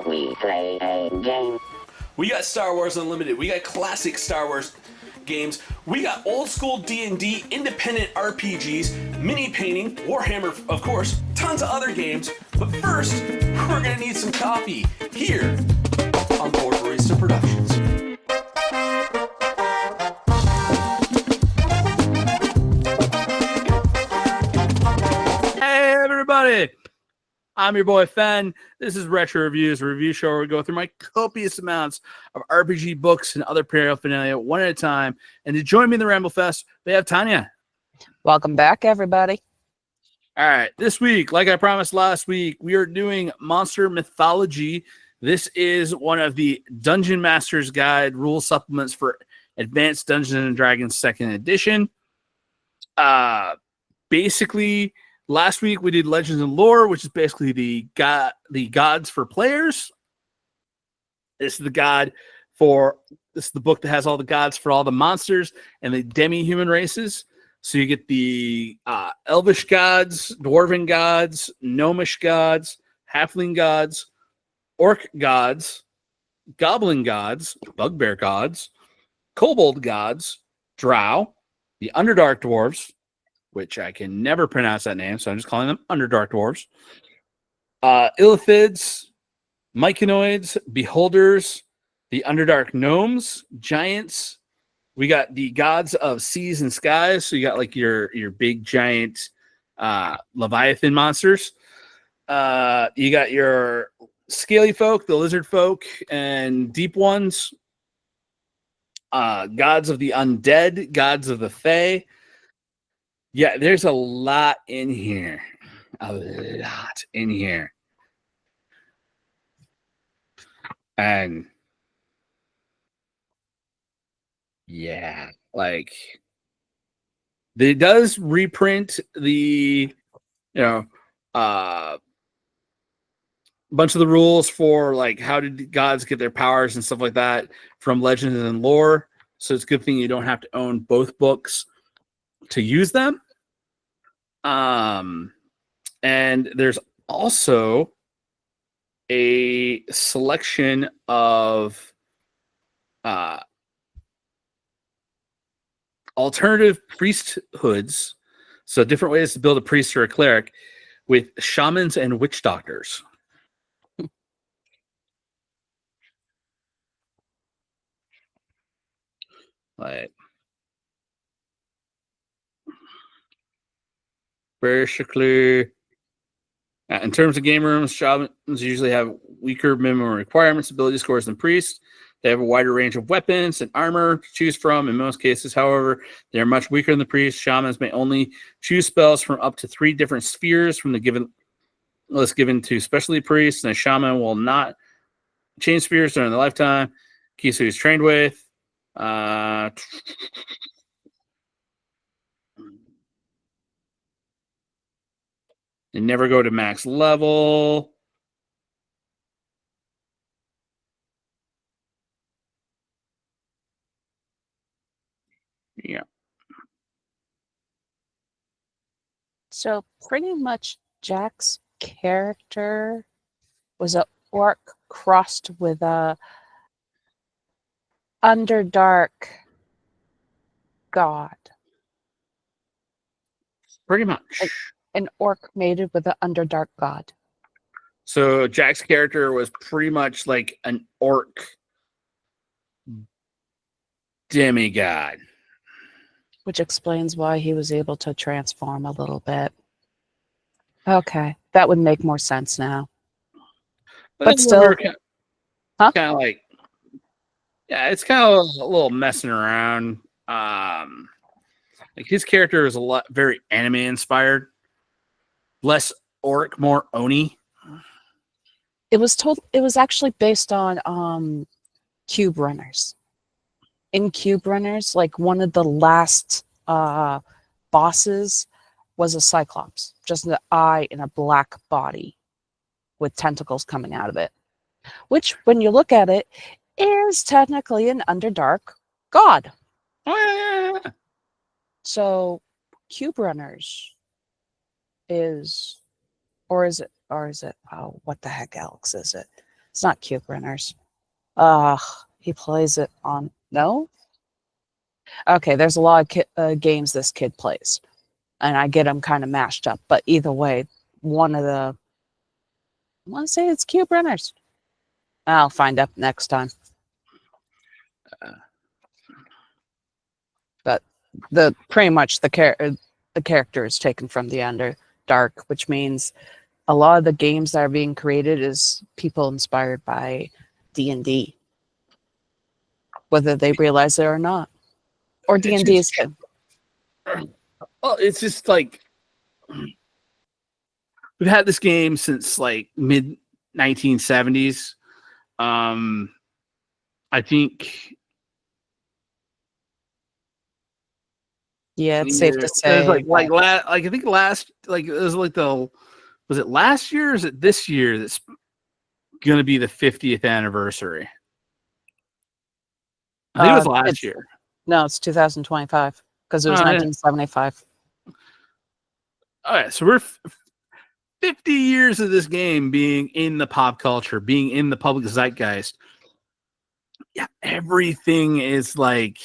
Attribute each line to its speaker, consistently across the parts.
Speaker 1: Shall we play a game?
Speaker 2: We got Star Wars Unlimited. We got classic Star Wars games. We got old school D&D, independent RPGs, mini painting, Warhammer, of course, tons of other games. But first, we're gonna need some coffee here on Board Barista Productions.
Speaker 3: Hey everybody! I'm your boy Fen. This is Retro Reviews, a review show where we go through my copious amounts of RPG books and other paraphernalia one at a time. And to join me in the Ramble Fest, we have Tanya.
Speaker 4: Welcome back, everybody.
Speaker 3: All right, this week, like I promised last week, we are doing Monster Mythology. This is one of the Dungeon Master's Guide rule supplements for Advanced Dungeons and Dragons 2nd edition. Basically, last week we did Legends and Lore, which is basically the gods for players. This is the book that has all the gods for all the monsters and the demi-human races. So you get the elvish gods, dwarven gods, gnomish gods, halfling gods, orc gods, goblin gods, bugbear gods, kobold gods, drow, the underdark dwarves, which I can never pronounce that name, so I'm just calling them Underdark Dwarves. Illithids, Myconoids, Beholders, the Underdark Gnomes, Giants. We got the gods of seas and skies, so you got like your big giant Leviathan monsters. You got your scaly folk, the lizard folk, and deep ones. Gods of the undead, gods of the fae. Yeah, there's a lot in here. A lot in here. And yeah, like it does reprint the, bunch of the rules for like how did gods get their powers and stuff like that from Legends and Lore. So it's a good thing you don't have to own both books to use them. And there's also a selection of alternative priesthoods, so different ways to build a priest or a cleric with shamans and witch doctors. Like basically, in terms of game rooms, shamans usually have weaker minimum requirements, ability scores than priests. They have a wider range of weapons and armor to choose from. In most cases, however, they are much weaker than the priests. Shamans may only choose spells from up to 3 different spheres from the given list given to specialty priests, and a shaman will not change spheres during their lifetime. Kisu is trained with. They never go to max level. Yeah.
Speaker 4: So pretty much Jack's character was an orc crossed with a underdark god.
Speaker 3: Pretty much.
Speaker 4: An orc mated with an underdark god.
Speaker 3: So Jack's character was pretty much like an orc demigod.
Speaker 4: Which explains why he was able to transform a little bit. Okay, that would make more sense now. But still,
Speaker 3: kind of like, yeah, it's kind of a little messing around. Like his character is very anime inspired, less orc, more oni.
Speaker 4: It was actually based on Cube Runners. In Cube Runners, like one of the last bosses was a cyclops, just an eye in a black body with tentacles coming out of it, which when you look at it is technically an underdark god. So Cube Runners is, or is it, oh, what the heck else is it? It's not Cube Runners. He plays it on no. Okay, there's a lot of games this kid plays, and I get them kind of mashed up. But either way, one of the I want to say it's Cube Runners. I'll find out next time. But pretty much the character is taken from the Underdark, which means a lot of the games that are being created is people inspired by D&D, whether they realize it or not. Or D&D is good.
Speaker 3: Well, it's just like we've had this game since like mid 1970s. I think.
Speaker 4: Yeah, it's safe to say.
Speaker 3: It was it last year or is it this year that's going to be the 50th anniversary? I think it was last year.
Speaker 4: No, it's 2025 because it was 1975.
Speaker 3: All right, so we're 50 years of this game being in the pop culture, being in the public zeitgeist. Yeah, everything is like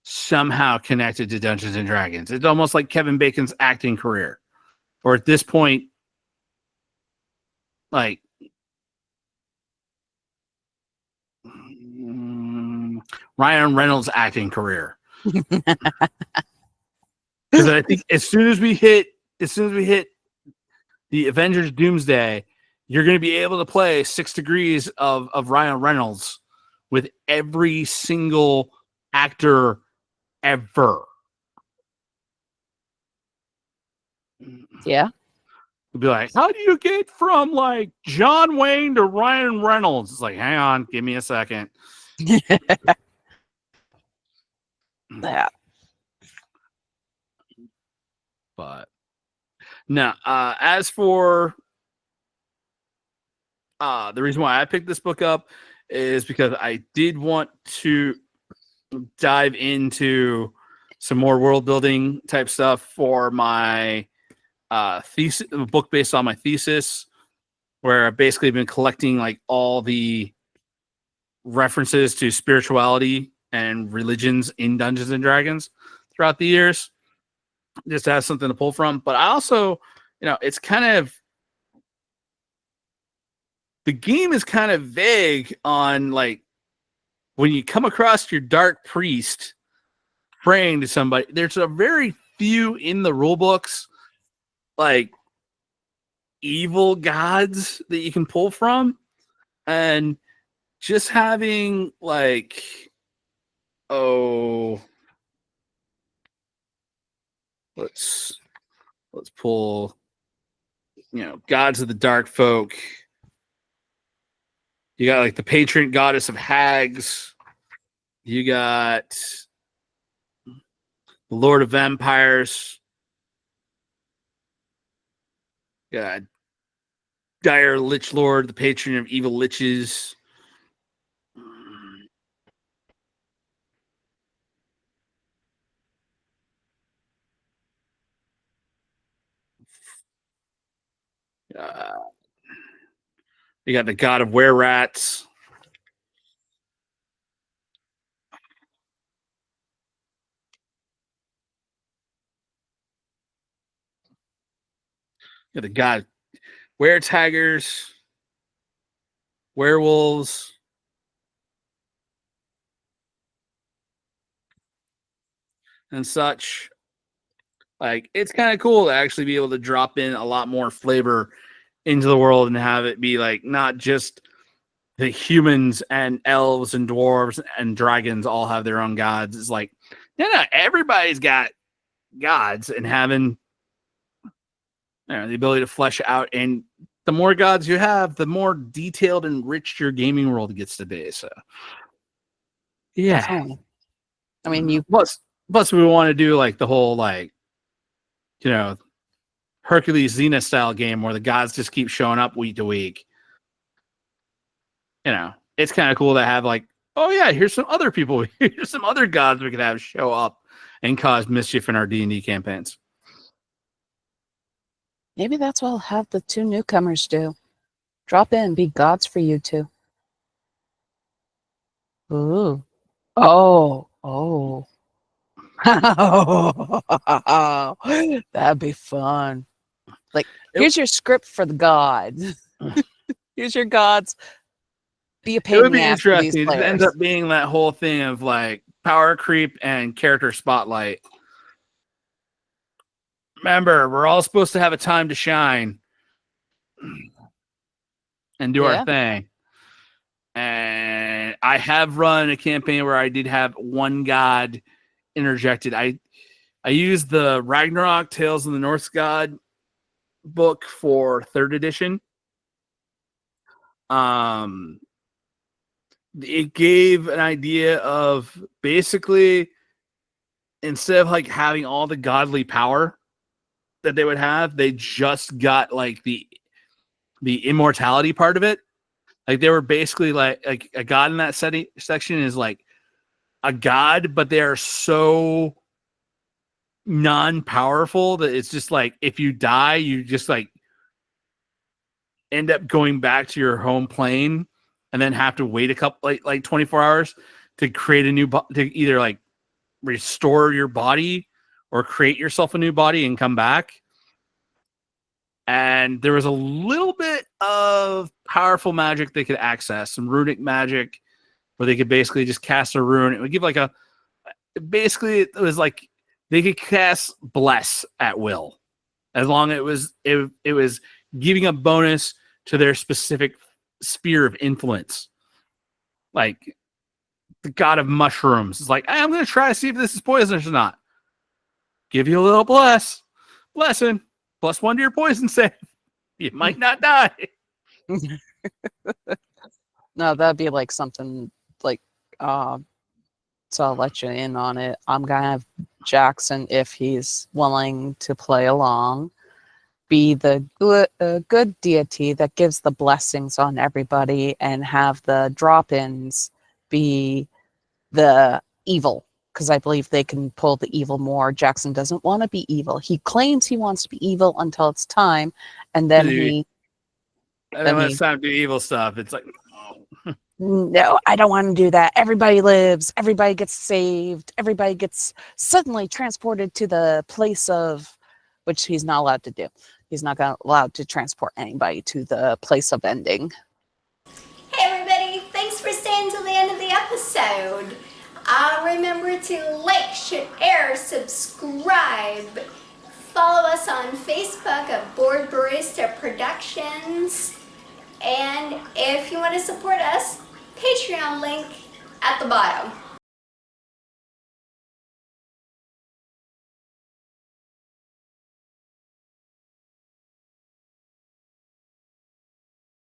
Speaker 3: somehow connected to Dungeons and Dragons. It's almost like Kevin Bacon's acting career, or at this point, like Ryan Reynolds' acting career. Because I think as soon as we hit the Avengers Doomsday, you're going to be able to play 6 Degrees of Ryan Reynolds with every single actor ever.
Speaker 4: Yeah.
Speaker 3: It'll be like, how do you get from like John Wayne to Ryan Reynolds? It's like, hang on, give me a second.
Speaker 4: Yeah.
Speaker 3: But now, as for the reason why I picked this book up is because I did want to dive into some more world building type stuff for my thesis, a book based on my thesis, where I've basically been collecting like all the references to spirituality and religions in Dungeons and Dragons throughout the years, just to have something to pull from. But I also, it's kind of, the game is kind of vague on like when you come across your dark priest praying to somebody, there's a very few in the rule books like evil gods that you can pull from, and just having like let's pull gods of the dark folk. You got like the patron goddess of hags. You got the Lord of Vampires. You got Dire Lich Lord, the patron of evil liches. You got the god of were-rats. You got the god were-taggers, werewolves, and such. Like, it's kind of cool to actually be able to drop in a lot more flavor into the world and have it be like not just the humans and elves and dwarves and dragons all have their own gods. It's like, no, everybody's got gods, and having the ability to flesh out. And the more gods you have, the more detailed and rich your gaming world gets to be. So, yeah.
Speaker 4: Definitely. I mean,
Speaker 3: plus we want to do like the whole like, Hercules Xena style game where the gods just keep showing up week to week. It's kind of cool to have like, oh yeah, here's some other people. Here's some other gods we could have show up and cause mischief in our D&D campaigns.
Speaker 4: Maybe that's what I'll have the 2 newcomers do. Drop in, be gods for you two. Ooh. Oh. That'd be fun. Like, here's your script for the gods. Here's your gods. Be a pain
Speaker 3: It would
Speaker 4: in the
Speaker 3: be
Speaker 4: ass for these
Speaker 3: interesting. It
Speaker 4: players.
Speaker 3: ends up being that whole thing of like power creep and character spotlight. Remember, we're all supposed to have a time to shine and do our thing. And I have run a campaign where I did have one god interjected. I used the Ragnarok Tales of the Norse God book for 3rd edition. It gave an idea of basically, instead of like having all the godly power that they would have, they just got like the immortality part of it. Like they were basically like a god in that section is like a god, but they are so non-powerful that it's just like if you die, you just like end up going back to your home plane and then have to wait a couple like 24 hours to create a new to either like restore your body or create yourself a new body and come back. And there was a little bit of powerful magic they could access, some runic magic where they could basically just cast a rune. It would give like basically it was like they could cast bless at will, as long as it was giving a bonus to their specific sphere of influence. Like the god of mushrooms is like, hey, I'm going to try to see if this is poisonous or not. Give you a little blessing, +1 to your poison save. You might not die.
Speaker 4: No, that'd be like something like, so I'll let you in on it. I'm going to have Jackson, if he's willing to play along, be the good deity that gives the blessings on everybody, and have the drop-ins be the evil, because I believe they can pull the evil more. Jackson doesn't want to be evil. He claims he wants to be evil until it's time, and then
Speaker 3: and then when it's time to do evil stuff, it's like,
Speaker 4: no, I don't want to do that. Everybody lives. Everybody gets saved. Everybody gets suddenly transported to the place of, which he's not allowed to do. He's not allowed to transport anybody to the place of ending.
Speaker 5: Hey everybody, thanks for staying till the end of the episode. Remember to like, share, subscribe. Follow us on Facebook at Board Barista Productions. And if you want to support us, Patreon link at the bottom.